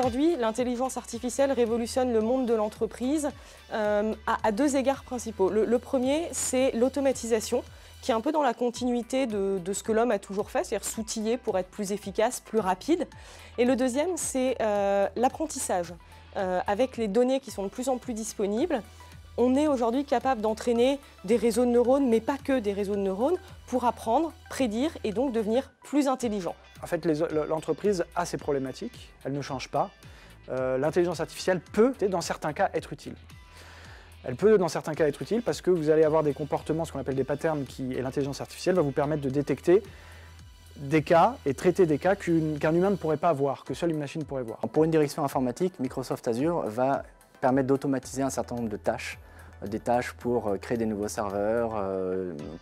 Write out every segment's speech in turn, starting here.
Aujourd'hui, l'intelligence artificielle révolutionne le monde de l'entreprise à deux égards principaux. Le premier, c'est l'automatisation, qui est un peu dans la continuité de ce que l'homme a toujours fait, c'est-à-dire s'outiller pour être plus efficace, plus rapide. Et le deuxième, c'est l'apprentissage. Avec les données qui sont de plus en plus disponibles, on est aujourd'hui capable d'entraîner des réseaux de neurones, mais pas que des réseaux de neurones, pour apprendre, prédire et donc devenir plus intelligent. En fait, l'entreprise a ses problématiques, elle ne change pas. L'intelligence artificielle peut, dans certains cas, être utile. Elle peut, dans certains cas, être utile parce que vous allez avoir des comportements, ce qu'on appelle des patterns, et l'intelligence artificielle va vous permettre de détecter des cas et traiter des cas qu'un humain ne pourrait pas voir, que seule une machine pourrait voir. Pour une direction informatique, Microsoft Azure va permettre d'automatiser un certain nombre de tâches. Des tâches pour créer des nouveaux serveurs,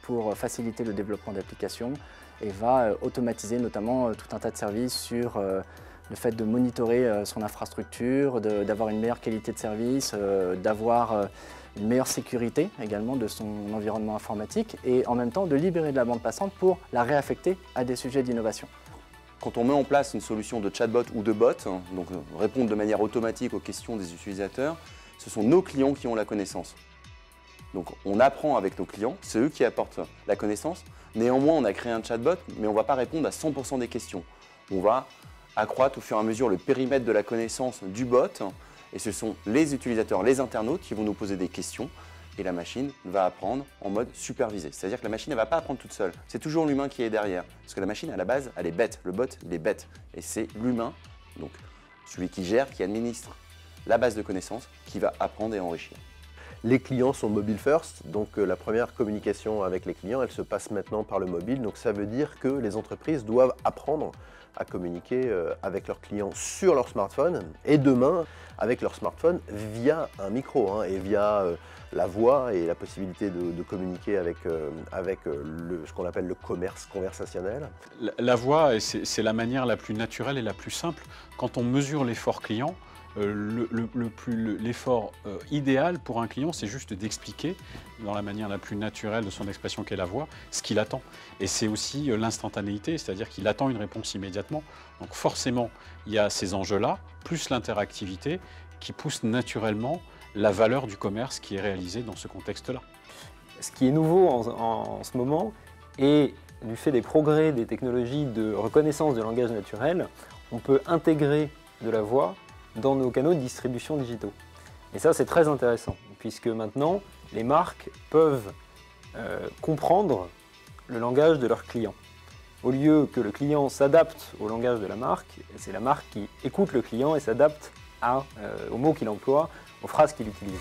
pour faciliter le développement d'applications et va automatiser notamment tout un tas de services sur le fait de monitorer son infrastructure, d'avoir une meilleure qualité de service, d'avoir une meilleure sécurité également de son environnement informatique et en même temps de libérer de la bande passante pour la réaffecter à des sujets d'innovation. Quand on met en place une solution de chatbot ou de bot, donc répondre de manière automatique aux questions des utilisateurs, ce sont nos clients qui ont la connaissance. Donc on apprend avec nos clients, c'est eux qui apportent la connaissance. Néanmoins, on a créé un chatbot, mais on ne va pas répondre à 100% des questions. On va accroître au fur et à mesure le périmètre de la connaissance du bot et ce sont les utilisateurs, les internautes qui vont nous poser des questions et la machine va apprendre en mode supervisé. C'est-à-dire que la machine ne va pas apprendre toute seule. C'est toujours l'humain qui est derrière. Parce que la machine, à la base, elle est bête. Le bot, il est bête. Et c'est l'humain, donc celui qui gère, qui administre la base de connaissances, qui va apprendre et enrichir. Les clients sont mobile first, donc la première communication avec les clients, elle se passe maintenant par le mobile. Donc ça veut dire que les entreprises doivent apprendre à communiquer avec leurs clients sur leur smartphone et demain avec leur smartphone via un micro et via la voix et la possibilité de communiquer avec ce qu'on appelle le commerce conversationnel. La voix, c'est la manière la plus naturelle et la plus simple. Quand on mesure l'effort client, l'effort idéal pour un client, c'est juste d'expliquer, dans la manière la plus naturelle de son expression qu'est la voix, ce qu'il attend. Et c'est aussi l'instantanéité, c'est-à-dire qu'il attend une réponse immédiatement. Donc forcément, il y a ces enjeux-là, plus l'interactivité, qui pousse naturellement la valeur du commerce qui est réalisé dans ce contexte-là. Ce qui est nouveau en ce moment, et du fait des progrès des technologies de reconnaissance de langage naturel, on peut intégrer de la voix dans nos canaux de distribution digitaux. Et ça, c'est très intéressant, puisque maintenant, les marques peuvent comprendre le langage de leurs clients. Au lieu que le client s'adapte au langage de la marque, c'est la marque qui écoute le client et s'adapte aux mots qu'il emploie, aux phrases qu'il utilise.